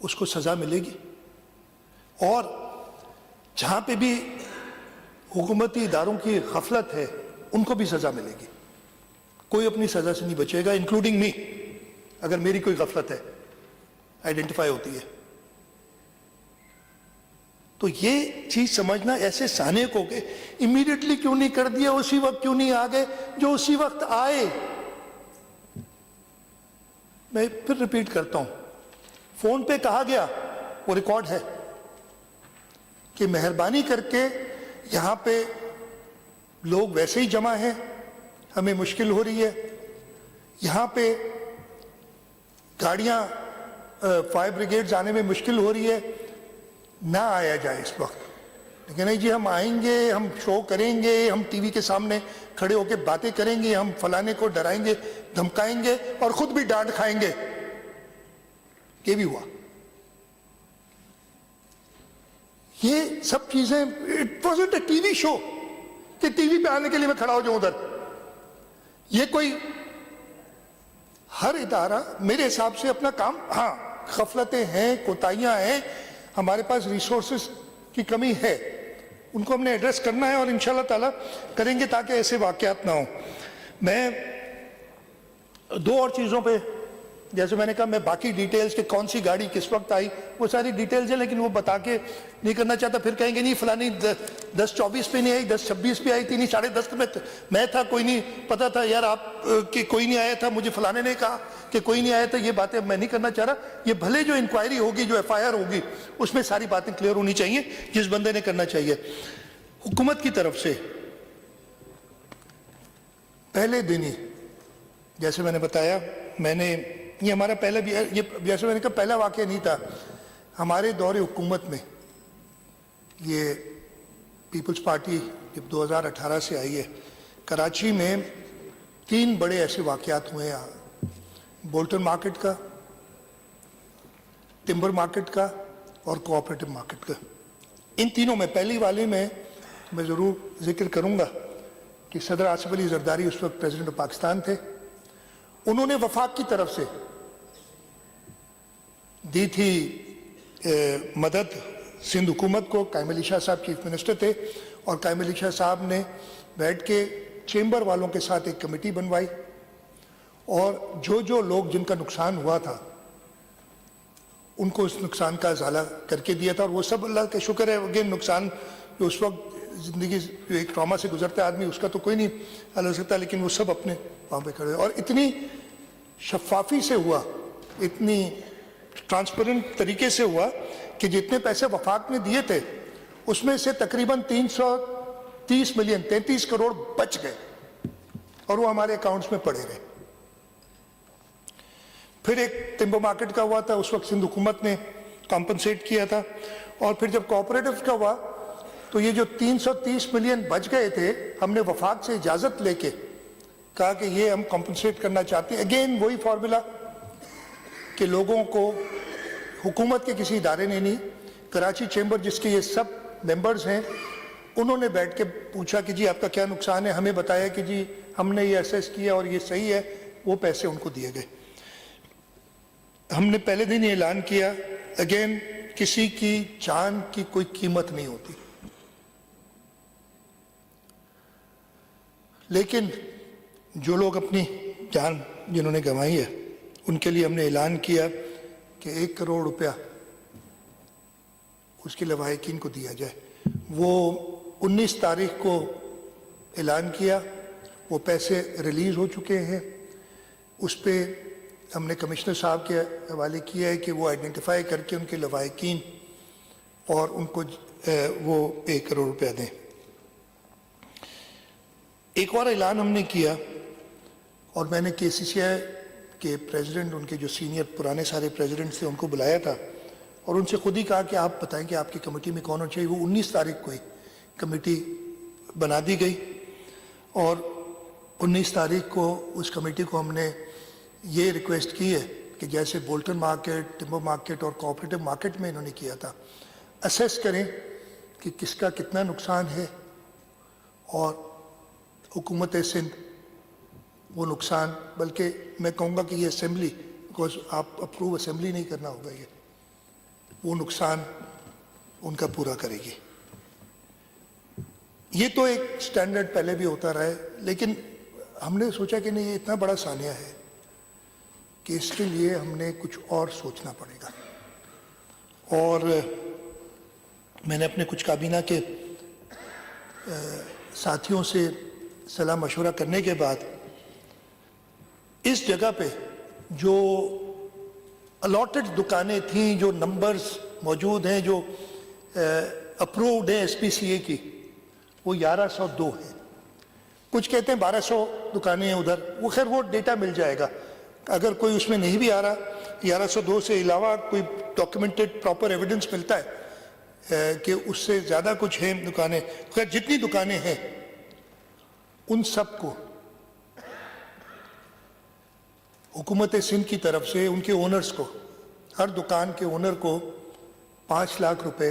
اس کو سزا ملے گی، اور جہاں پہ بھی حکومتی اداروں کی غفلت ہے ان کو بھی سزا ملے گی. کوئی اپنی سزا سے نہیں بچے گا، انکلوڈنگ می، اگر میری کوئی غفلت ہے آئیڈینٹیفائی ہوتی ہے. تو یہ چیز سمجھنا ایسے سانے کو کہ امیڈیٹلی کیوں نہیں کر دیا، اسی وقت کیوں نہیں آ گئے، جو اسی وقت آئے. میں پھر ریپیٹ کرتا ہوں، فون پہ کہا گیا، وہ ریکارڈ ہے، کہ مہربانی کر کے یہاں پہ لوگ ویسے ہی جمع ہیں، ہمیں مشکل ہو رہی ہے، یہاں پہ گاڑیاں فائر بریگیڈز آنے میں مشکل ہو رہی ہے، نہ آیا جائے اس وقت. لیکن نہیں جی ہم آئیں گے، ہم شو کریں گے، ہم ٹی وی کے سامنے کھڑے ہو کے باتیں کریں گے، ہم فلانے کو ڈرائیں گے، دھمکائیں گے اور خود بھی ڈانٹ کھائیں گے. یہ بھی ہوا. یہ سب چیزیں it wasn't a T V show کہ ٹی وی پہ آنے کے لیے میں کھڑا ہو جاؤں ادھر. یہ کوئی ہر ادارہ میرے حساب سے اپنا کام، ہاں غفلتیں ہیں، کوتاہیاں ہیں، ہمارے پاس ریسورسز کی کمی ہے، ان کو ہم نے ایڈریس کرنا ہے اور انشاءاللہ تعالیٰ کریں گے تاکہ ایسے واقعات نہ ہوں. میں دو اور چیزوں پہ، جیسے میں نے کہا میں باقی ڈیٹیلز کہ کون سی گاڑی کس وقت آئی وہ ساری ڈیٹیلز ہیں، لیکن وہ بتا کے نہیں کرنا چاہتا، پھر کہیں گے نہیں فلانی 10:24 پہ نہیں آئی، 10:26 پہ آئی تھی، نہیں 10:30 میں تھا، کوئی نہیں پتا تھا یار آپ کہ کوئی نہیں آیا تھا، مجھے فلانے نے کہا کہ کوئی نہیں آیا تھا. یہ باتیں میں نہیں کرنا چاہ رہا. یہ بھلے جو انکوائری ہوگی، جو FIR ہوگی، اس میں ساری باتیں کلیئر ہونی چاہیے جس بندے نے کرنا چاہیے. حکومت کی طرف سے پہلے دن ہی، جیسے میں نے بتایا، میں نے یہ ہمارا پہلا بھی، یہ جیسے میں نے کہا پہلا واقعہ نہیں تھا ہمارے دور حکومت میں. یہ پیپلز پارٹی جب 2018 سے آئی ہے، کراچی میں 3 بڑے ایسے واقعات ہوئے ہیں، بولٹن مارکیٹ کا، ٹمبر مارکیٹ کا اور کوآپریٹو مارکیٹ کا. ان تینوں میں پہلی والے میں ضرور ذکر کروں گا کہ صدر آصف علی زرداری اس وقت پریزیڈنٹ آف پاکستان تھے. انہوں نے وفاق کی طرف سے دی تھی مدد سندھ حکومت کو. قائم علی شاہ صاحب چیف منسٹر تھے اور قائم علی شاہ صاحب نے بیٹھ کے چیمبر والوں کے ساتھ ایک کمیٹی بنوائی اور جو لوگ جن کا نقصان ہوا تھا ان کو اس نقصان کا ازالہ کر کے دیا تھا. اور وہ سب اللہ کا شکر ہے، اگین نقصان جو اس وقت زندگی ایک ٹراما سے گزرتا ہے آدمی، اس کا تو کوئی نہیں حل ہو سکتا، لیکن وہ سب اپنے وہاں پہ کھڑے اور اتنی شفافی سے ہوا، اتنی ٹرانسپیرنٹ طریقے سے ہوا کہ جتنے پیسے وفاق نے دیے تھے اس میں سے تقریباً 330 ملین 33 کروڑ بچ گئے اور وہ ہمارے اکاؤنٹس میں پڑے رہے. پھر ایک ٹمبر مارکیٹ کا ہوا تھا، اس وقت سندھ حکومت نے کمپنسیٹ کیا تھا. اور پھر جب کوآپریٹو کا ہوا تو یہ جو 330 ملین بچ گئے تھے، ہم نے وفاق سے اجازت لے کے کہا کہ یہ ہم کمپنسیٹ کرنا چاہتے ہیں. اگین وہی فارمولا کہ لوگوں کو حکومت کے کسی ادارے نے نہیں، کراچی چیمبر جس کے یہ سب ممبرز ہیں، انہوں نے بیٹھ کے پوچھا کہ جی آپ کا کیا نقصان ہے، ہمیں بتایا کہ جی ہم نے یہ اسیس کیا اور یہ صحیح ہے، وہ پیسے ان کو دیے گئے. ہم نے پہلے دن یہ اعلان کیا، اگین کسی کی جان کی کوئی قیمت نہیں ہوتی، لیکن جو لوگ اپنی جان جنہوں نے گنوائی ہے ان کے لیے ہم نے اعلان کیا کہ 1 کروڑ روپیہ اس کے لواحقین کو دیا جائے. وہ 19 تاریخ کو اعلان کیا، وہ پیسے ریلیز ہو چکے ہیں. اس پہ ہم نے کمشنر صاحب کے حوالے کیا ہے کہ وہ آئیڈینٹیفائی کر کے ان کے لواحقین اور ان کو وہ 1 کروڑ روپیہ دیں. ایک اور اعلان ہم نے کیا اور میں نے KCCI کے پریزیڈنٹ، ان کے جو سینئر پرانے سارے پریزیڈنٹ تھے، ان کو بلایا تھا اور ان سے خود ہی کہا کہ آپ بتائیں کہ آپ کی کمیٹی میں کون ہونا چاہیے. وہ 19 تاریخ کو ہی کمیٹی بنا دی گئی اور 19 تاریخ کو اس کمیٹی کو ہم نے یہ ریکویسٹ کی ہے کہ جیسے بولٹن مارکیٹ، ٹمبر مارکیٹ اور کوآپریٹو مارکیٹ میں انہوں نے کیا تھا، اسیس کریں کہ کس کا کتنا نقصان ہے اور حکومت سندھ وہ نقصان، بلکہ میں کہوں گا کہ یہ اسمبلی، بیکاز آپ اپروو اسمبلی نہیں کرنا ہوگا، یہ وہ نقصان ان کا پورا کرے گی. یہ تو ایک سٹینڈرڈ پہلے بھی ہوتا رہا ہے، لیکن ہم نے سوچا کہ نہیں، یہ اتنا بڑا سانحہ ہے کہ اس کے لیے ہم نے کچھ اور سوچنا پڑے گا. اور میں نے اپنے کچھ کابینہ کے ساتھیوں سے صلاح مشورہ کرنے کے بعد اس جگہ پہ جو الاٹڈ دکانیں تھیں، جو نمبرز موجود ہیں، جو اپرووڈ ہیں ایس پی سی اے کی، وہ 1102 ہیں. کچھ کہتے ہیں 1200 دکانیں ہیں ادھر. وہ خیر وہ ڈیٹا مل جائے گا. اگر کوئی اس میں نہیں بھی آ رہا، 1102 سے علاوہ کوئی ڈاکیومنٹڈ پراپر ایویڈنس ملتا ہے کہ اس سے زیادہ کچھ ہیں دکانیں، خیر جتنی دکانیں ہیں ان سب کو حکومت سندھ کی طرف سے ان کے اونرز کو، ہر دکان کے اونر کو 5 لاکھ روپے